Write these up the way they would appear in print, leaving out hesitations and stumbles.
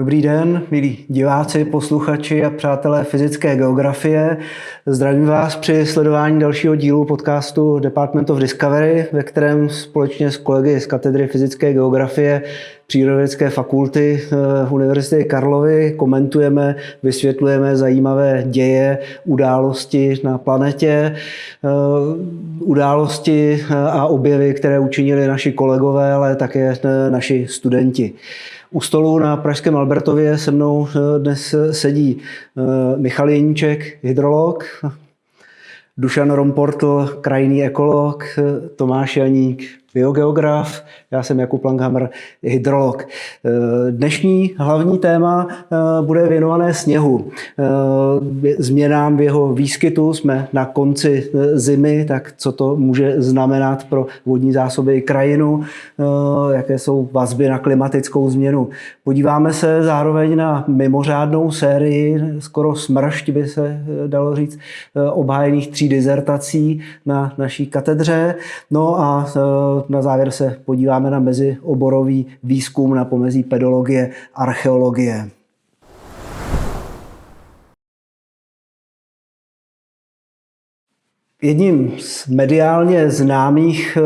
Dobrý den, milí diváci, posluchači a přátelé fyzické geografie. Zdravím vás při sledování dalšího dílu podcastu Department of Discovery, ve kterém společně s kolegy z katedry fyzické geografie Přírodovědecké fakulty Univerzity Karlovy komentujeme, vysvětlujeme zajímavé děje, události na planetě, události a objevy, které učinili naši kolegové, ale také naši studenti. U stolu na pražském Albertově se mnou dnes sedí Michal Jeníček, hydrolog, Dušan Romportl, krajinný ekolog, Tomáš Janík, biogeograf, já jsem Jakub Langhammer, hydrolog. Dnešní hlavní téma bude věnované sněhu. Změnám v jeho výskytu, jsme na konci zimy, tak co to může znamenat pro vodní zásoby i krajinu, jaké jsou vazby na klimatickou změnu. Podíváme se zároveň na mimořádnou sérii, skoro smršť by se dalo říct, obhájených 3 dizertací na naší katedře. No a na závěr se podíváme na mezioborový výzkum na pomezí pedologie, archeologie. Jedním z mediálně známých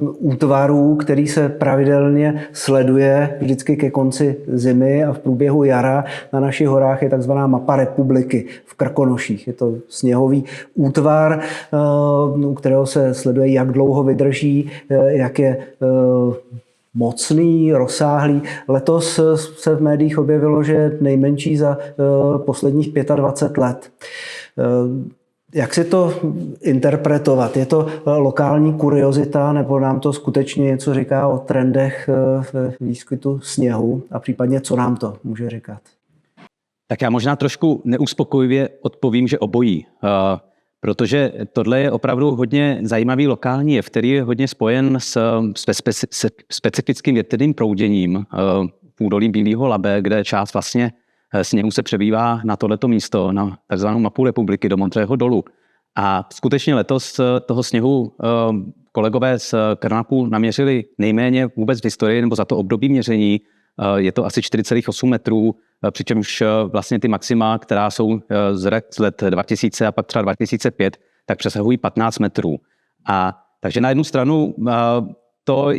útvarů, který se pravidelně sleduje vždycky ke konci zimy a v průběhu jara na našich horách, je takzvaná mapa republiky v Krkonoších. Je to sněhový útvar, u kterého se sleduje, jak dlouho vydrží, jak je mocný, rozsáhlý. Letos se v médiích objevilo, že je nejmenší za posledních 25 let. Jak si to interpretovat? Je to lokální kuriozita, nebo nám to skutečně něco říká o trendech v výskytu sněhu a případně co nám to může říkat? Tak já možná trošku neuspokojivě odpovím, že obojí. Protože tohle je opravdu hodně zajímavý lokální jev, který je hodně spojen s specifickým větrným prouděním v údolí Bílého Labe, kde část vlastně sněhu se přebývá na tohleto místo, na takzvanou mapu republiky do Modrého dolu. A skutečně letos toho sněhu kolegové z Krnapu naměřili nejméně vůbec v historii, nebo za to období měření. Je to asi 4,8 metrů, přičemž vlastně ty maxima, která jsou z let 2000 a pak třeba 2005, tak přesahují 15 metrů. A takže na jednu stranu to,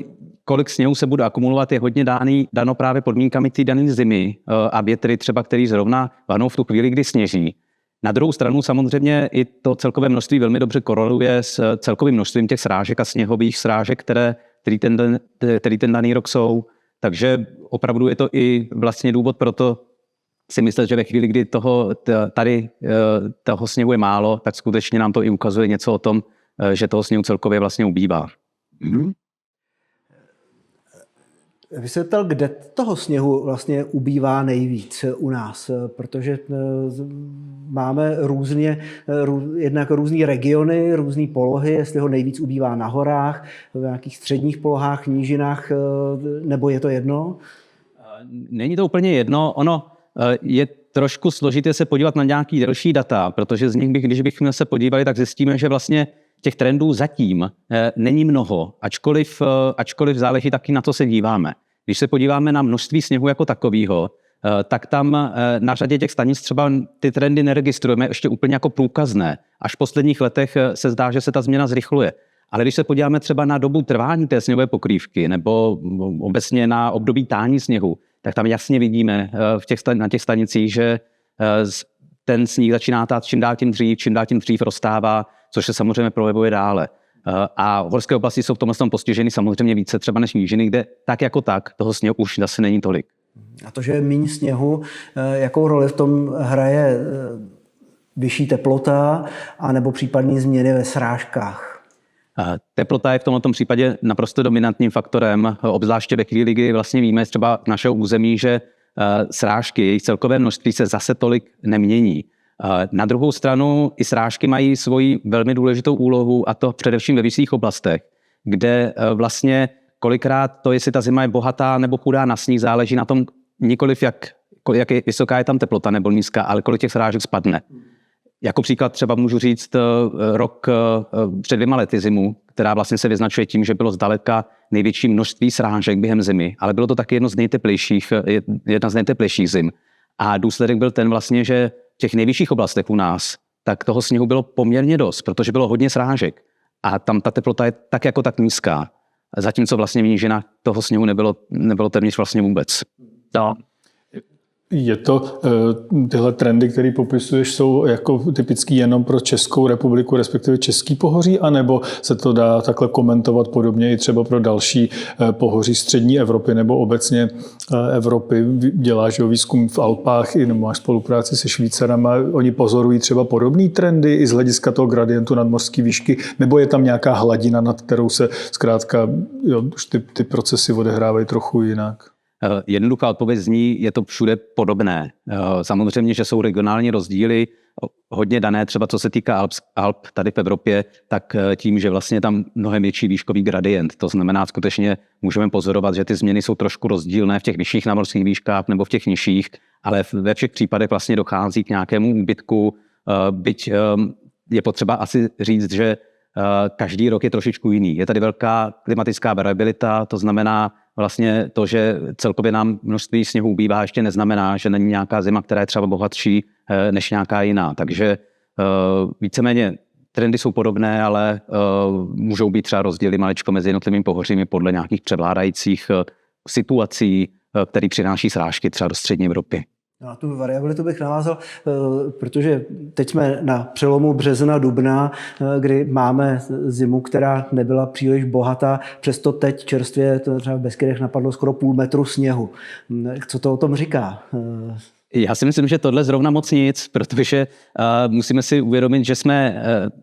kolik sněhu se bude akumulovat, je hodně dáno právě podmínkami té dané zimy a větry třeba, který zrovna vanou v tu chvíli, kdy sněží. Na druhou stranu samozřejmě i to celkové množství velmi dobře koreluje s celkovým množstvím těch srážek a sněhových srážek, který ten daný rok jsou. Takže opravdu je to i vlastně důvod pro to si myslet, že ve chvíli, kdy toho sněhu je málo, tak skutečně nám to i ukazuje něco o tom, že toho sněhu celkově vlastně ubývá. Vysvětlil, kde toho sněhu vlastně ubývá nejvíc u nás, protože máme jednak různý regiony, různé polohy, jestli ho nejvíc ubývá na horách, v nějakých středních polohách, nížinách, nebo je to jedno? Není to úplně jedno. Ono je trošku složité se podívat na nějaký delší data, protože z nich, když bychom se podívali, tak zjistíme, že vlastně těch trendů zatím není mnoho, ačkoliv záleží taky na co se díváme. Když se podíváme na množství sněhu jako takového, tak tam na řadě těch stanic třeba ty trendy neregistrujeme ještě úplně jako průkazné. Až v posledních letech se zdá, že se ta změna zrychluje. Ale když se podíváme třeba na dobu trvání té sněhové pokrývky nebo obecně na období tání sněhu, tak tam jasně vidíme na těch stanicích, že ten sníh začíná tát čím dál tím dřív roztává, což se samozřejmě projevuje dále. A horské oblasti jsou v tomhle postiženy samozřejmě více třeba než nížiny, kde tak jako tak toho sněhu už zase není tolik. A to, že je méně sněhu, jakou roli v tom hraje vyšší teplota anebo případné změny ve srážkách? Teplota je v tomto případě naprosto dominantním faktorem, obzvláště ve chvíli, kdy vlastně víme třeba našeho území, že srážky, jejich celkové množství se zase tolik nemění. Na druhou stranu i srážky mají svoji velmi důležitou úlohu, a to především ve vyšších oblastech, kde vlastně kolikrát to, jestli ta zima je bohatá nebo chudá na sníh, záleží na tom nikoliv jak je vysoká je tam teplota nebo nízká, ale kolik těch srážek spadne. Jako příklad třeba můžu říct rok před 2 lety zimu, která vlastně se vyznačuje tím, že bylo zdaleka největší množství srážek během zimy, ale bylo to taky jedna z nejteplejších zim. A důsledek byl ten vlastně, že v těch nejvyšších oblastech u nás, tak toho sněhu bylo poměrně dost, protože bylo hodně srážek. A tam ta teplota je tak jako tak nízká. Zatímco vlastně v nížinách toho sněhu nebylo téměř vlastně vůbec. No. Je to, tyhle trendy, které popisuješ, jsou jako typický jenom pro Českou republiku, respektive Český pohoří, anebo se to dá takhle komentovat podobně i třeba pro další pohoří střední Evropy nebo obecně Evropy? Děláš výzkum v Alpách i nebo máš spolupráci se Švýcarama, oni pozorují třeba podobné trendy i z hlediska toho gradientu nadmořské výšky, nebo je tam nějaká hladina, nad kterou se zkrátka už ty procesy odehrávají trochu jinak? Jednoduchá odpověď zní, je to všude podobné. Samozřejmě, že jsou regionální rozdíly, hodně dané, třeba co se týká Alp tady v Evropě, tak tím, že vlastně tam mnohem větší výškový gradient. To znamená, skutečně můžeme pozorovat, že ty změny jsou trošku rozdílné v těch vyšších nadmořských výškách nebo v těch nižších, ale ve všech případech vlastně dochází k nějakému úbytku, byť je potřeba asi říct, že každý rok je trošičku jiný. Je tady velká klimatická variabilita, to znamená vlastně to, že celkově nám množství sněhu ubývá, ještě neznamená, že není nějaká zima, která je třeba bohatší než nějaká jiná. Takže víceméně trendy jsou podobné, ale můžou být třeba rozdíly maličko mezi jednotlivými pohořími podle nějakých převládajících situací, které přináší srážky třeba do střední Evropy. Na tu variabilitu bych navázal, protože teď jsme na přelomu března, dubna, kdy máme zimu, která nebyla příliš bohatá, přesto teď čerstvě třeba v Beskydech napadlo skoro půl metru sněhu. Co to o tom říká? Já si myslím, že tohle zrovna moc nic, protože musíme si uvědomit, že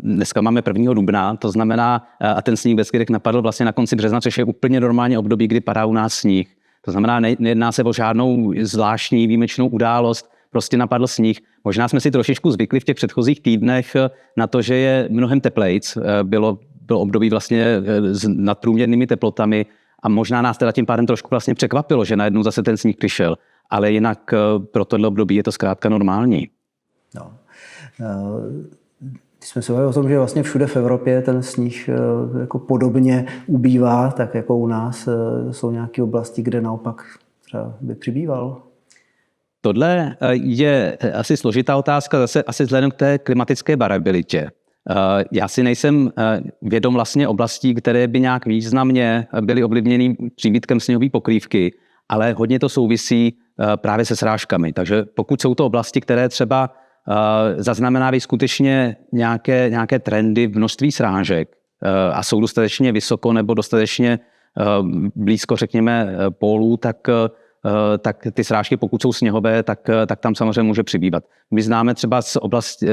dneska máme 1. dubna, to znamená, a ten sníh v Beskydech napadl vlastně na konci března, což je úplně normální období, kdy padá u nás sníh. To znamená, nejedná se o žádnou zvláštní výjimečnou událost, prostě napadl sníh. Možná jsme si trošičku zvykli v těch předchozích týdnech na to, že je mnohem teplejc. Bylo období vlastně s nadprůměrnými teplotami a možná nás teda tím pádem trošku vlastně překvapilo, že najednou zase ten sníh přišel. Ale jinak pro tohle období je to zkrátka normální. No. Když jsme se bavili o tom, že vlastně všude v Evropě ten sníh jako podobně ubývá, tak jako u nás jsou nějaké oblasti, kde naopak třeba by přibýval. Tohle je asi složitá otázka, zase asi vzhledem k té klimatické variabilitě. Já si nejsem vědom vlastně oblastí, které by nějak významně byly ovlivněny příbytkem sněhové pokrývky, ale hodně to souvisí právě se srážkami. Takže pokud jsou to oblasti, které třeba zaznamenávají skutečně nějaké trendy v množství srážek a jsou dostatečně vysoko nebo dostatečně blízko, řekněme, pólů, tak ty srážky, pokud jsou sněhové, tak tam samozřejmě může přibývat. My známe třeba z oblasti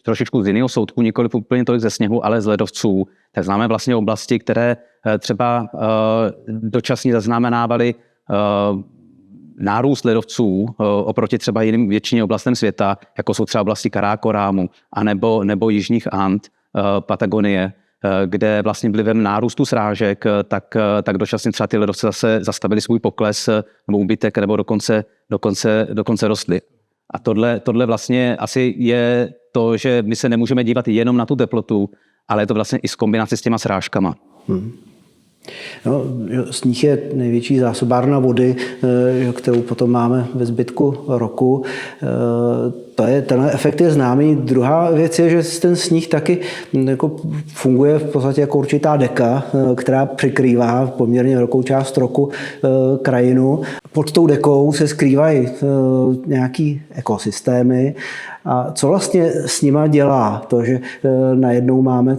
trošičku z jiného soudku, nikoliv úplně tolik ze sněhu, ale z ledovců, tak známe vlastně oblasti, které třeba dočasně zaznamenávaly nárůst ledovců oproti třeba jiným většině oblastem světa, jako jsou třeba oblasti Karákorámu nebo jižních And, Patagonie, kde vlastně vlivem nárůstu srážek, tak dočasně třeba ty ledovce zase zastavili svůj pokles nebo úbytek, nebo dokonce rostly. A tohle vlastně asi je to, že my se nemůžeme dívat jenom na tu teplotu, ale je to vlastně i s kombinací s těma srážkama. No, sníh je největší zásobárna vody, kterou potom máme ve zbytku roku. Tenhle efekt je známý. Druhá věc je, že ten sníh taky jako funguje v podstatě jako určitá deka, která přikrývá poměrně velkou část roku krajinu. Pod tou dekou se skrývají nějaký ekosystémy. A co vlastně s nima dělá? To, že najednou máme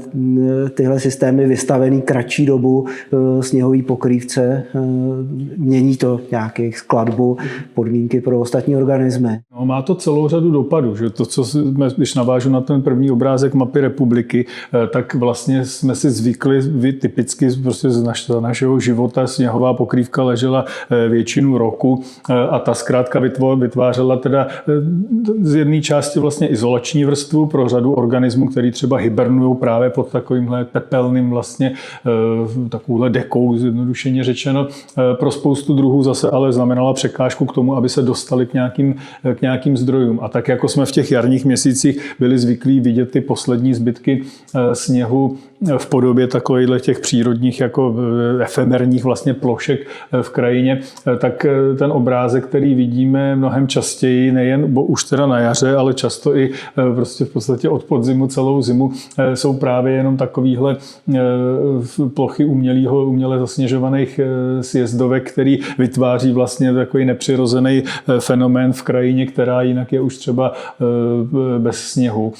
tyhle systémy vystavený kratší dobu sněhový pokrývce, mění to nějakou skladbu, podmínky pro ostatní organismy? No, má to celou řadu dopadů. Že to, co jsme, když navážu na ten první obrázek mapy republiky, tak vlastně jsme si zvykli, typicky prostě z našeho života sněhová pokrývka ležela většinu roku a ta zkrátka vytvářela teda z jedné části vlastně izolační vrstvu pro řadu organismů, který třeba hibernují právě pod takovýmhle tepelným vlastně takovouhle dekou, zjednodušeně řečeno. Pro spoustu druhů zase ale znamenala překážku k tomu, aby se dostali k nějakým zdrojům. A tak, jako jsme v těch jarních měsících byli zvyklí vidět ty poslední zbytky sněhu v podobě takových těch přírodních jako efemerních vlastně plošek v krajině, tak ten obrázek, který vidíme mnohem častěji, nejen už teda na jaře, ale často i prostě v podstatě od podzimu celou zimu, jsou právě jenom takovýhle plochy uměle zasněžovaných sjezdovek, který vytváří vlastně takový nepřirozený fenomén v krajině, která jinak je už třeba bez sněhu.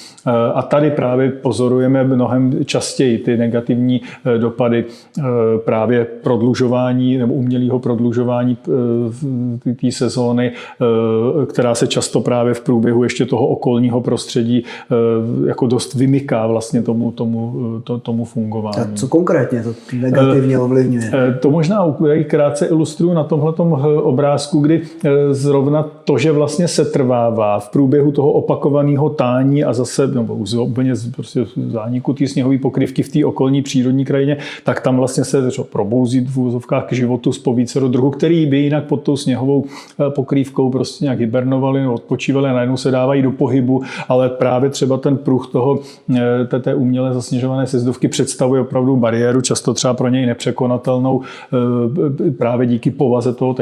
A tady právě pozorujeme mnohem častěji ty negativní dopady právě prodlužování nebo umělého prodlužování té sezóny, která se často právě v průběhu ještě toho okolního prostředí jako dost vymyká vlastně tomu fungování. A co konkrétně to negativně ovlivňuje? To možná krátce ilustruju na tomhletom obrázku, kdy zrovna to, že vlastně se trvává v průběhu toho opakovaného tání a zase úplně prostě zániku té sněhové pokrývky v té okolní přírodní krajině, tak tam vlastně se probouzí v úvozovkách k životu z povícero druhů, který by jinak pod tou sněhovou pokrývkou prostě nějak hibernovali nebo odpočívali a najednou se dávají do pohybu, ale právě třeba ten pruh té uměle zasněžované sjezdovky představuje opravdu bariéru, často třeba pro něj nepřekonatelnou právě díky povaze toho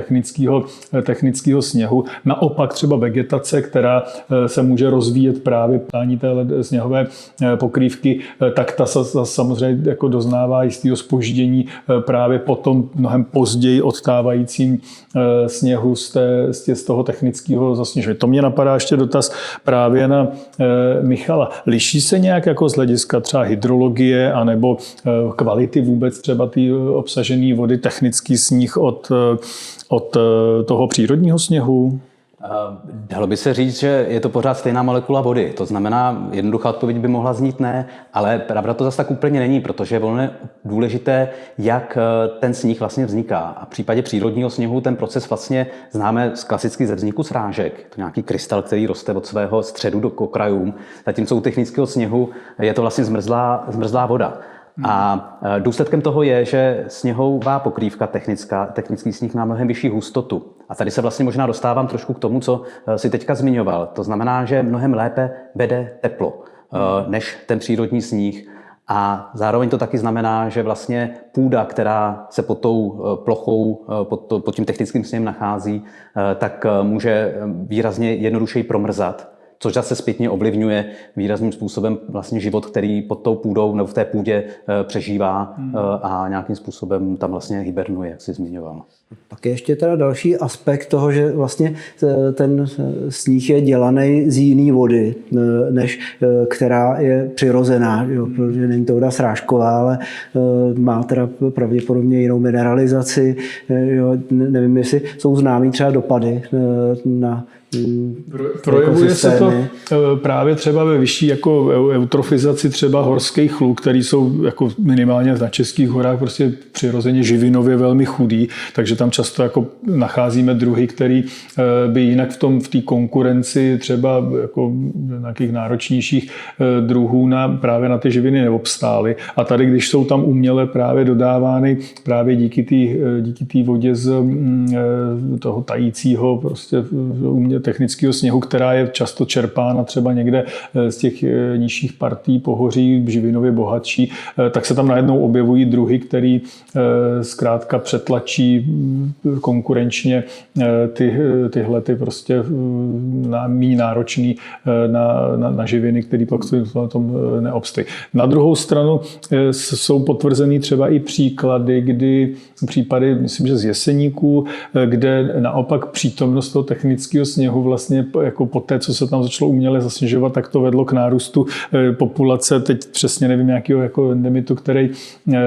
technického sněhu. Naopak třeba vegetace, která se může rozvíjet právě tání té sněhové pokrývky, tak ta samozřejmě jako doznává jistého zpoždění právě po tom mnohem později odtávajícím sněhu z toho technického zasněžení. To mě napadá ještě dotaz právě na Michala. Liší se nějak jako z hlediska třeba hydrologie anebo kvality vůbec třeba té obsažené vody technický sníh od toho přírodního sněhu? Dalo by se říct, že je to pořád stejná molekula vody. To znamená, jednoduchá odpověď by mohla znít ne, ale pravda to zase tak úplně není, protože je velmi důležité, jak ten sníh vlastně vzniká. A v případě přírodního sněhu ten proces vlastně známe klasicky ze vzniku srážek. To nějaký krystal, který roste od svého středu do okrajů. Zatímco u technického sněhu je to vlastně zmrzlá voda. A důsledkem toho je, že sněhová pokrývka technický sníh má mnohem vyšší hustotu. A tady se vlastně možná dostávám trošku k tomu, co si teďka zmiňoval. To znamená, že mnohem lépe vede teplo než ten přírodní sníh. A zároveň to taky znamená, že vlastně půda, která se pod tou plochou, pod tím technickým sněhem nachází, tak může výrazně jednodušeji promrzat, což zase zpětně ovlivňuje výrazným způsobem vlastně život, který pod tou půdou nebo v té půdě přežívá a nějakým způsobem tam vlastně hibernuje, jak jsi zmiňoval. Pak je ještě teda další aspekt toho, že vlastně ten sníh je dělaný z jiné vody, než která je přirozená, jo, protože není to voda srážková, ale má teda pravděpodobně jinou mineralizaci. Jo, nevím, jestli jsou známý třeba dopady na projevuje se to právě třeba ve vyšší jako eutrofizaci třeba horských luk, který jsou jako minimálně na českých horách prostě přirozeně živinově velmi chudý, takže tam často jako nacházíme druhy, který by jinak v té konkurenci třeba jako nějakých náročnějších druhů právě na ty živiny neobstály. A tady, když jsou tam uměle právě dodávány právě díky té vodě z toho tajícího prostě technického sněhu, která je často čerpána třeba někde z těch nižších partí pohoří, živinově bohatší, tak se tam najednou objevují druhy, který zkrátka přetlačí konkurenčně tyhle prostě méně náročný na živiny, které pak na tom neobstojí. Na druhou stranu jsou potvrzený třeba i případy, myslím, že z Jeseníků, kde naopak přítomnost toho technického sněhu vlastně jako po té, co se tam začalo uměle zasněžovat, tak to vedlo k nárůstu populace. Teď přesně nevím, nějakého jako endemitu, který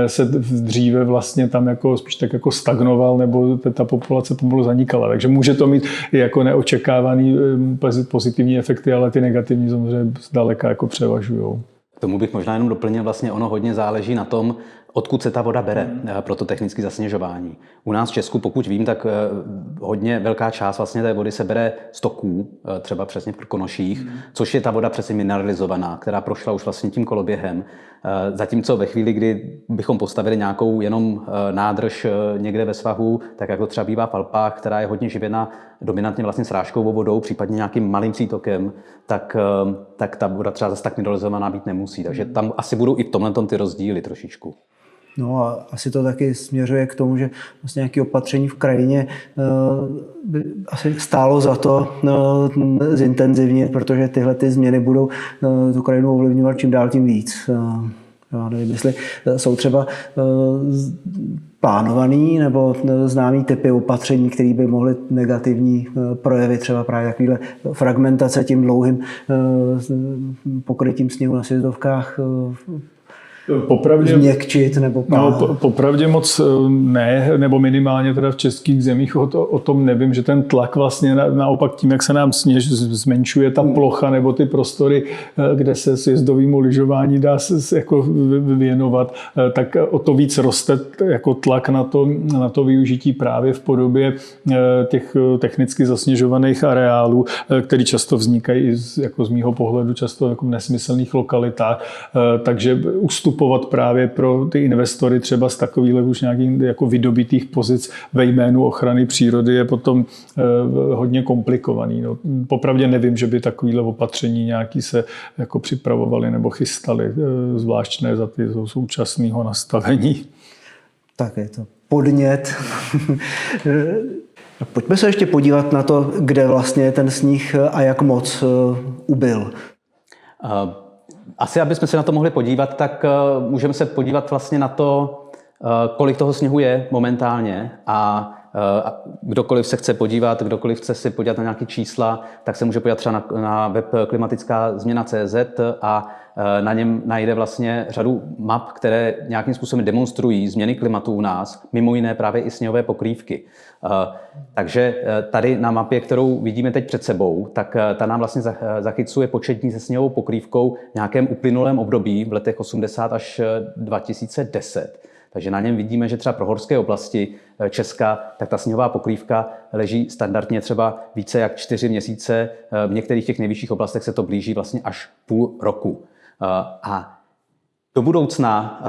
se dříve vlastně tam jako spíš tak jako stagnoval, nebo ta populace pomalu zanikala. Takže může to mít i jako neočekávaný pozitivní efekty, ale ty negativní samozřejmě zdaleka jako převažujou. K tomu bych možná jenom doplnil, vlastně ono hodně záleží na tom, odkud se ta voda bere pro to technické zasněžování. U nás v Česku, pokud vím, tak hodně velká část vlastně té vody se bere z toků, třeba přesně v Krkonoších, což je ta voda přesně mineralizovaná, která prošla už vlastně tím koloběhem. Zatímco ve chvíli, kdy bychom postavili nějakou jenom nádrž někde ve svahu, tak jako třeba bývá v Alpách, která je hodně živěna dominantně vlastně srážkovou vodou, případně nějakým malým přítokem, tak ta voda třeba zase tak mineralizovaná být nemusí. Takže tam asi budou i v tomhle ty rozdíly trošičku. No a asi to taky směřuje k tomu, že vlastně nějaké opatření v krajině by asi stálo za to zintenzivnit, protože tyhle ty změny budou tu krajinu ovlivňovat čím dál tím víc. Já nevím, jestli jsou třeba plánovaný nebo známý typy opatření, které by mohly negativní projevy, třeba právě takovýhle fragmentace tím dlouhým pokrytím sněhu na sjezdovkách změkčit nebo popravdě moc ne, nebo minimálně teda v českých zemích o tom nevím, že ten tlak vlastně naopak tím, jak se nám zmenšuje ta plocha nebo ty prostory, kde se sjezdovému lyžování dá se jako věnovat, tak o to víc roste jako tlak na to využití právě v podobě těch technicky zasněžovaných areálů, které často vznikají i jako z mýho pohledu často jako v nesmyslných lokalitách, takže ustupovat právě pro ty investory třeba z takovýchhle už nějakých jako vydobitých pozic ve jménu ochrany přírody je potom hodně komplikovaný. No, popravdě nevím, že by takovýhle opatření nějaký se jako připravovali nebo chystali, zvláštné za ty současného nastavení. Tak je to podnět. Pojďme se ještě podívat na to, kde vlastně ten sníh a jak moc ubyl. Asi, abychom se na to mohli podívat, tak můžeme se podívat vlastně na to, kolik toho sněhu je momentálně a kdokoliv se chce podívat, kdokoliv chce si podívat na nějaké čísla, tak se může podívat třeba na web klimatická změna.cz a na něm najde vlastně řadu map, které nějakým způsobem demonstrují změny klimatu u nás, mimo jiné právě i sněhové pokrývky. Takže tady na mapě, kterou vidíme teď před sebou, tak ta nám vlastně zachycuje početní se sněhovou pokrývkou v nějakém uplynulém období v letech 80 až 2010. Takže na něm vidíme, že třeba pro horské oblasti Česka, tak ta sněhová pokrývka leží standardně třeba více jak 4 měsíce. V některých těch nejvyšších oblastech se to blíží vlastně až půl roku. A do budoucna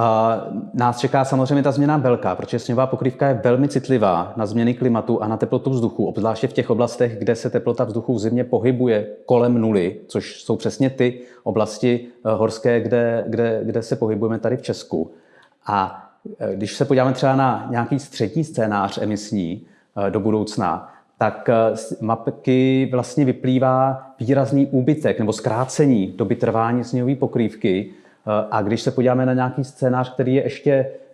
nás čeká samozřejmě ta změna velká, protože sněhová pokrývka je velmi citlivá na změny klimatu a na teplotu vzduchu, obzvláště v těch oblastech, kde se teplota vzduchu v zimě pohybuje kolem nuly, což jsou přesně ty oblasti horské, kde se pohybujeme tady v Česku. A když se podíváme třeba na nějaký střední scénář emisní do budoucna, tak z mapky vlastně vyplývá výrazný úbytek nebo zkrácení doby trvání sněhové pokrývky. A když se podíváme na nějaký scénář, který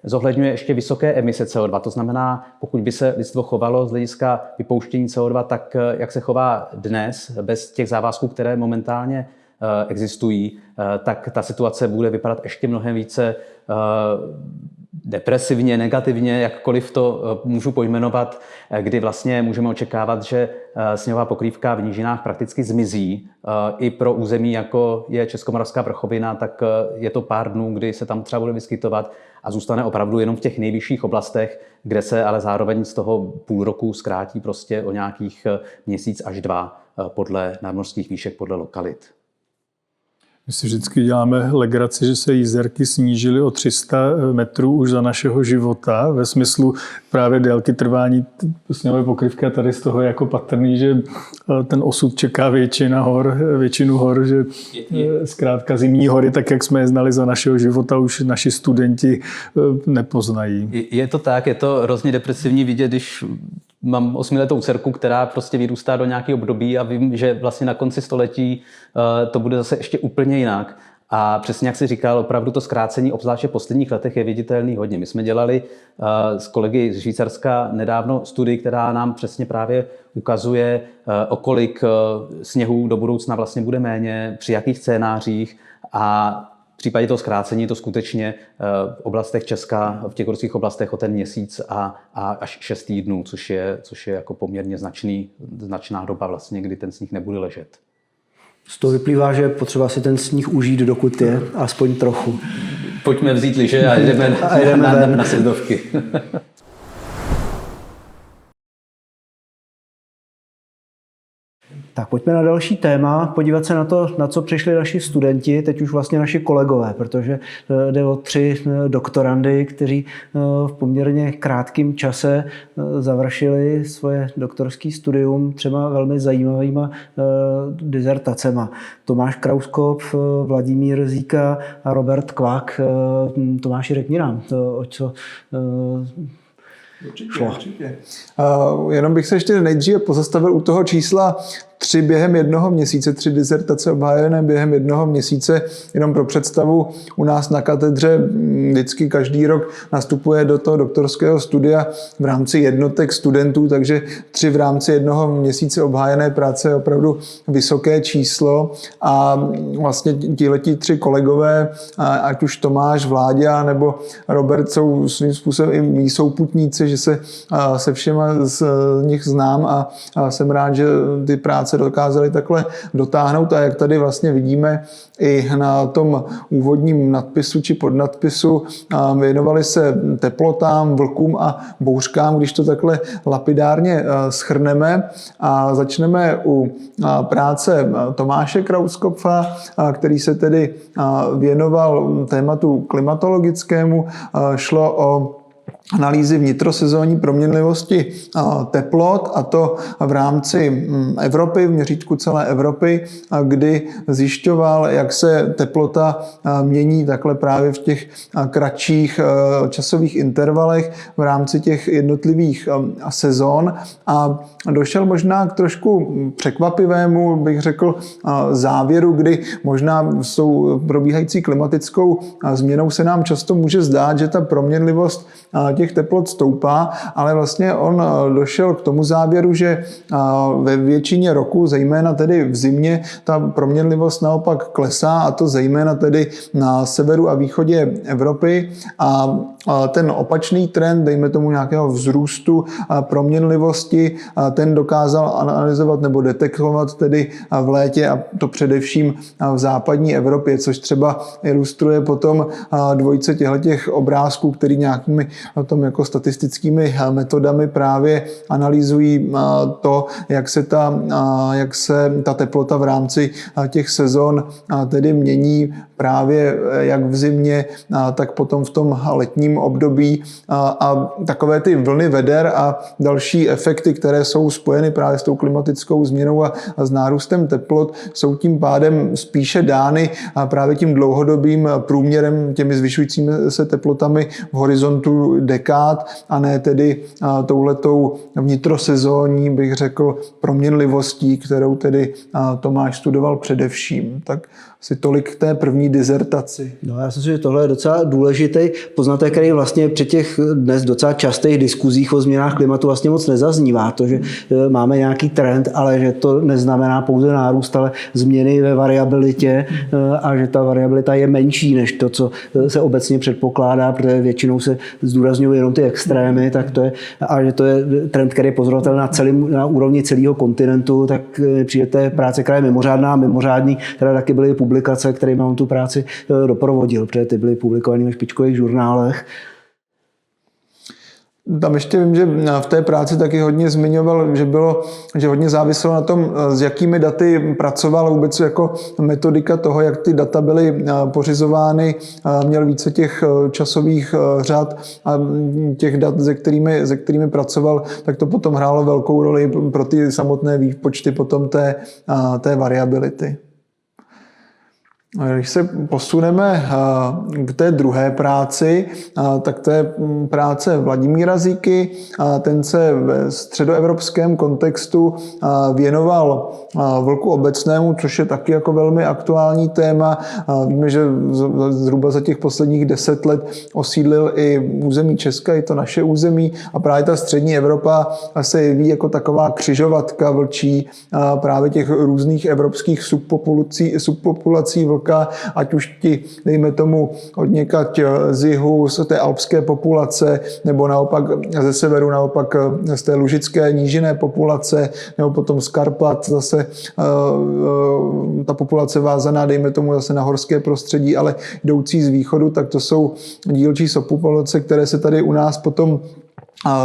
zohledňuje ještě vysoké emise CO2, to znamená, pokud by se lidstvo chovalo z hlediska vypouštění CO2, tak jak se chová dnes, bez těch závazků, které momentálně existují, tak ta situace bude vypadat ještě mnohem více depresivně, negativně, jakkoliv to můžu pojmenovat, kdy vlastně můžeme očekávat, že sněhová pokrývka v nížinách prakticky zmizí. I pro území, jako je Českomoravská vrchovina, tak je to pár dnů, kdy se tam třeba bude vyskytovat a zůstane opravdu jenom v těch nejvyšších oblastech, kde se ale zároveň z toho půl roku zkrátí prostě o nějakých měsíc až 2 podle nadmořských výšek, podle lokalit. My si vždycky děláme legraci, že se jízerky snížily o 300 metrů už za našeho života, ve smyslu právě délky trvání sněhové pokrývky a tady z toho je jako patrný, že ten osud čeká většinu hor, že zkrátka zimní hory, tak jak jsme je znali za našeho života, už naši studenti nepoznají. Je to tak, je to hrozně depresivní vidět, když mám 8letou dcerku, která prostě vyrůstá do nějakého období a vím, že vlastně na konci století to bude zase ještě úplně jinak. A přesně jak jsi říkal, opravdu to zkrácení, obzvláště v posledních letech, je viditelný hodně. My jsme dělali s kolegy z Švýcarska nedávno studii, která nám přesně právě ukazuje, o kolik sněhu do budoucna vlastně bude méně, při jakých scénářích a v případě toho zkrácení to skutečně v oblastech Česka, v těch horských oblastech o ten měsíc a až 6 týdnů, což je jako poměrně značná doba vlastně, kdy ten sníh nebude ležet. Z toho vyplývá, že je potřeba si ten sníh užít, dokud je, aspoň trochu. Pojďme vzít lyže a jdeme na sjezdovky. Tak pojďme na další téma, podívat se na to, na co přišli naši studenti, teď už vlastně naši kolegové, protože jde o 3 doktorandy, kteří v poměrně krátkém čase završili svoje doktorské studium 3 velmi zajímavýma dizertacema. Tomáš Krauskop, Vladimír Zíka a Robert Kvak. Tomáši, řekni nám, o co Určitě. Jenom bych se ještě nejdříve pozastavil u toho čísla 3 během 1 měsíce, 3 dizertace obhájené během 1 měsíce. Jenom pro představu, u nás na katedře vždycky každý rok nastupuje do toho doktorského studia v rámci jednotek studentů, takže 3 v rámci 1 měsíce obhájené práce je opravdu vysoké číslo a vlastně tihleti 3 kolegové, ať už Tomáš, Vláďa nebo Robert, jsou svým způsobem i mý souputníci, že se všema z nich znám a jsem rád, že ty práce dokázali takhle dotáhnout a jak tady vlastně vidíme i na tom úvodním nadpisu či podnadpisu, věnovali se teplotám, vlkům a bouřkám, když to takhle lapidárně shrneme a začneme u práce Tomáše Krauskopfa, který se tedy věnoval tématu klimatologickému. Šlo o analýzy vnitrosezónní proměnlivosti teplot, a to v rámci Evropy, v měřítku celé Evropy, kdy zjišťoval, jak se teplota mění takhle právě v těch kratších časových intervalech v rámci těch jednotlivých sezon a došel možná k trošku překvapivému, bych řekl, závěru, kdy možná s tou probíhající klimatickou změnou se nám často může zdát, že ta proměnlivost těch teplot stoupá, ale vlastně on došel k tomu závěru, že ve většině roku, zejména tedy v zimě, ta proměnlivost naopak klesá, a to zejména tedy na severu a východě Evropy, a ten opačný trend, dejme tomu nějakého vzrůstu proměnlivosti, ten dokázal analyzovat nebo detekovat tedy v létě, a to především v západní Evropě, což třeba ilustruje potom dvojice těchto obrázků, který nějakými tom jako statistickými metodami právě analyzují to, jak se ta teplota v rámci těch sezon tedy mění právě jak v zimě, tak potom v tom letním období, a takové ty vlny veder a další efekty, které jsou spojeny právě s tou klimatickou změnou a s nárůstem teplot, jsou tím pádem spíše dány právě tím dlouhodobým průměrem, těmi zvyšujícími se teplotami v horizontu dekád, a ne tedy touhletou vnitrosezónní, bych řekl, proměnlivostí, kterou tedy Tomáš studoval především. Tak si tolik k té první dizertaci. No, já si myslím, že tohle je docela důležitý poznatek, který vlastně při těch dnes docela častých diskuzích o změnách klimatu vlastně moc nezaznívá. To, že máme nějaký trend, ale že to neznamená pouze nárůst, ale změny ve variabilitě, a že ta variabilita je menší než to, co se obecně předpokládá, protože většinou se zdůrazňují jenom ty extrémy, tak to je, a že to je trend, který je pozorovatelný na úrovni celého kontinentu, tak přijde té práce, která je mimořádný, která taky byly publikace, které mám tu práci doprovodil, protože ty byly publikované ve špičkových žurnálech. Tam ještě vím, že v té práci taky hodně zmiňoval, že hodně záviselo na tom, s jakými daty pracoval, vůbec jako metodika toho, jak ty data byly pořizovány. Měl více těch časových řad a těch dat, se kterými pracoval, tak to potom hrálo velkou roli pro ty samotné výpočty potom té variability. Když se posuneme k té druhé práci, tak to je práce Vladimíra Zíky. Ten se ve středoevropském kontextu věnoval vlku obecnému, což je taky jako velmi aktuální téma. Víme, že zhruba za těch posledních 10 let osídlil i území Česka, i to naše území, a právě ta střední Evropa se jeví jako taková křižovatka vlčí právě těch různých evropských subpopulací vlků oka, ať už ti, dejme tomu, odněkať z jihu, z té alpské populace, nebo naopak ze severu, naopak z té lužické nížinné populace, nebo potom z Karpat zase ta populace vázaná, dejme tomu, zase na horské prostředí, ale jdoucí z východu, tak to jsou dílčí subpopulace, které se tady u nás potom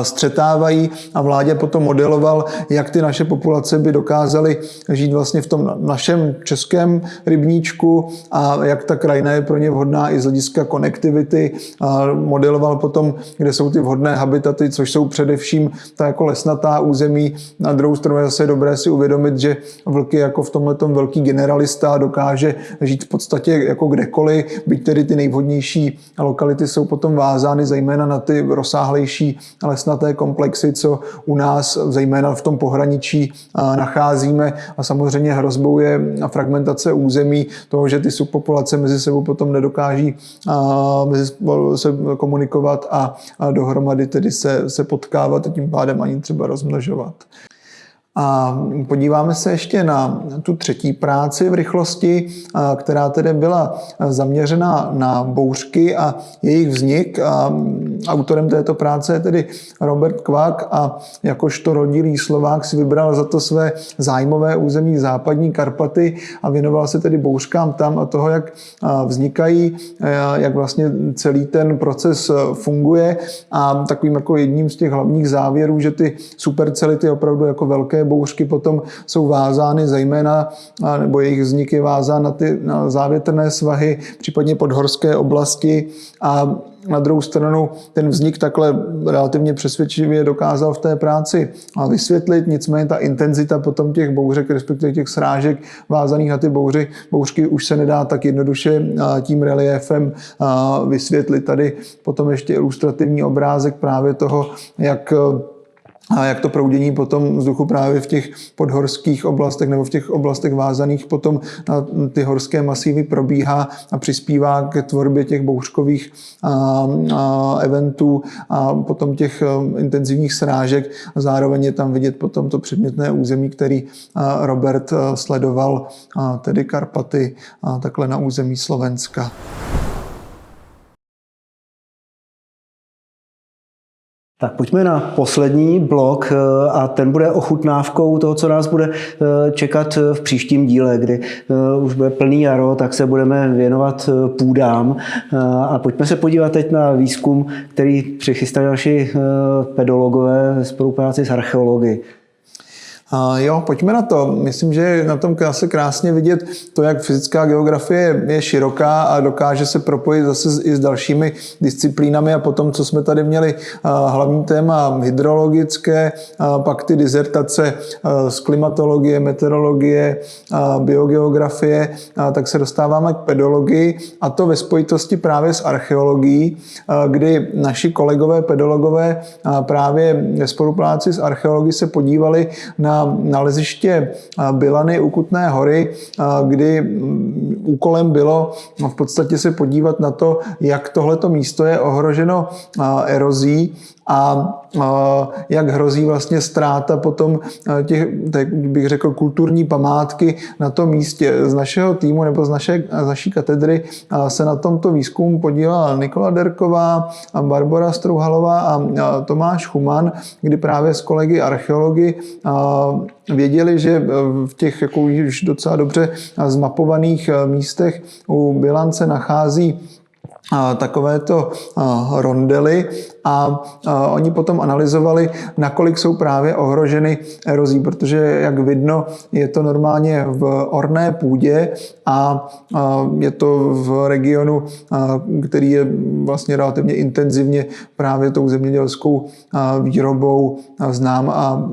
střetávají a Vláďa potom modeloval, jak ty naše populace by dokázaly žít vlastně v tom našem českém rybníčku a jak ta krajina je pro ně vhodná i z hlediska konektivity. Modeloval potom, kde jsou ty vhodné habitaty, což jsou především ta jako lesnatá území. Na druhou stranu je zase dobré si uvědomit, že vlk je jako v tomhletom velký generalista, dokáže žít v podstatě jako kdekoliv, byť tedy ty nejvhodnější lokality jsou potom vázány zejména na ty rozsáhlejší lesnaté komplexy, co u nás, zejména v tom pohraničí, nacházíme. A samozřejmě hrozbou je fragmentace území, toho, že ty subpopulace mezi sebou potom nedokáží se komunikovat a dohromady tedy se potkávat a tím pádem ani třeba rozmnožovat. A podíváme se ještě na tu třetí práci v rychlosti, která tedy byla zaměřena na bouřky a jejich vznik. A autorem této práce je tedy Robert Kvak a jakožto rodilý Slovák si vybral za to své zájmové území západní Karpaty a věnoval se tedy bouřkám tam a toho, jak vznikají, jak vlastně celý ten proces funguje. A takovým jako jedním z těch hlavních závěrů, že ty supercelity opravdu jako velké bouřky potom jsou vázány zejména, nebo jejich vznik je vázán na závětrné svahy, případně podhorské oblasti a na druhou stranu ten vznik takhle relativně přesvědčivě dokázal v té práci vysvětlit, nicméně ta intenzita potom těch bouřek, respektive těch srážek vázaných na ty bouřky už se nedá tak jednoduše tím reliéfem vysvětlit. Tady potom ještě ilustrativní obrázek právě toho, jak to proudění potom vzduchu právě v těch podhorských oblastech nebo v těch oblastech vázaných potom na ty horské masívy probíhá a přispívá ke tvorbě těch bouřkových eventů a potom těch intenzivních srážek. Zároveň je tam vidět potom to předmětné území, který Robert sledoval, tedy Karpaty, takhle na území Slovenska. Tak pojďme na poslední blok a ten bude ochutnávkou toho, co nás bude čekat v příštím díle, kdy už bude plný jaro, tak se budeme věnovat půdám. A pojďme se podívat teď na výzkum, který přichystali naši pedologové ve spolupráci s archeology. Jo, pojďme na to. Myslím, že na tom se krásně vidět to, jak fyzická geografie je široká a dokáže se propojit zase i s dalšími disciplínami a potom, co jsme tady měli hlavní téma hydrologické, pak ty dizertace z klimatologie, meteorologie, biogeografie, tak se dostáváme k pedologii a to ve spojitosti právě s archeologií, kdy naši kolegové pedologové právě ve spolupráci s archeology se podívali na naleziště Bilany u Kutné Hory, kdy úkolem bylo v podstatě se podívat na to, jak tohleto místo je ohroženo erozí a jak hrozí vlastně ztráta potom těch, bych řekl, kulturní památky na tom místě. Z našeho týmu nebo z naší katedry se na tomto výzkumu podílela Nikola Derková, Barbora Strouhalová a Tomáš Chuman, kdy právě s kolegy archeology věděli, že v těch jako už docela dobře zmapovaných místech u Bilance nachází takovéto rondely a oni potom analyzovali, nakolik jsou právě ohroženy erozí, protože jak vidno, je to normálně v orné půdě a je to v regionu, který je vlastně relativně intenzivně právě tou zemědělskou výrobou znám a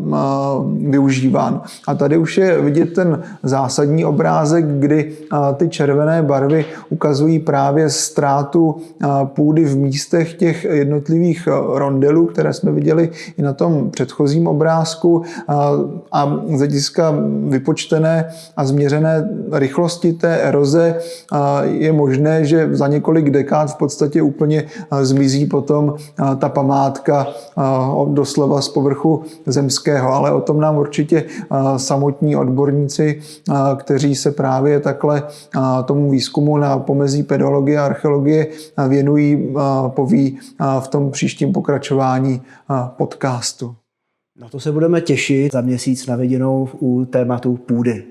využíván. A tady už je vidět ten zásadní obrázek, kdy ty červené barvy ukazují právě ztrátu tématu půdy v místech těch jednotlivých rondelů, které jsme viděli i na tom předchozím obrázku, a z hlediska vypočtené a změřené rychlosti té eroze je možné, že za několik dekád v podstatě úplně zmizí potom ta památka doslova z povrchu zemského. Ale o tom nám určitě samotní odborníci, kteří se právě takhle tomu výzkumu na pomezí pedologie a archeologie věnují, poví v tom příštím pokračování podcastu. Na to se budeme těšit za měsíc na viděnou u tématu půdy.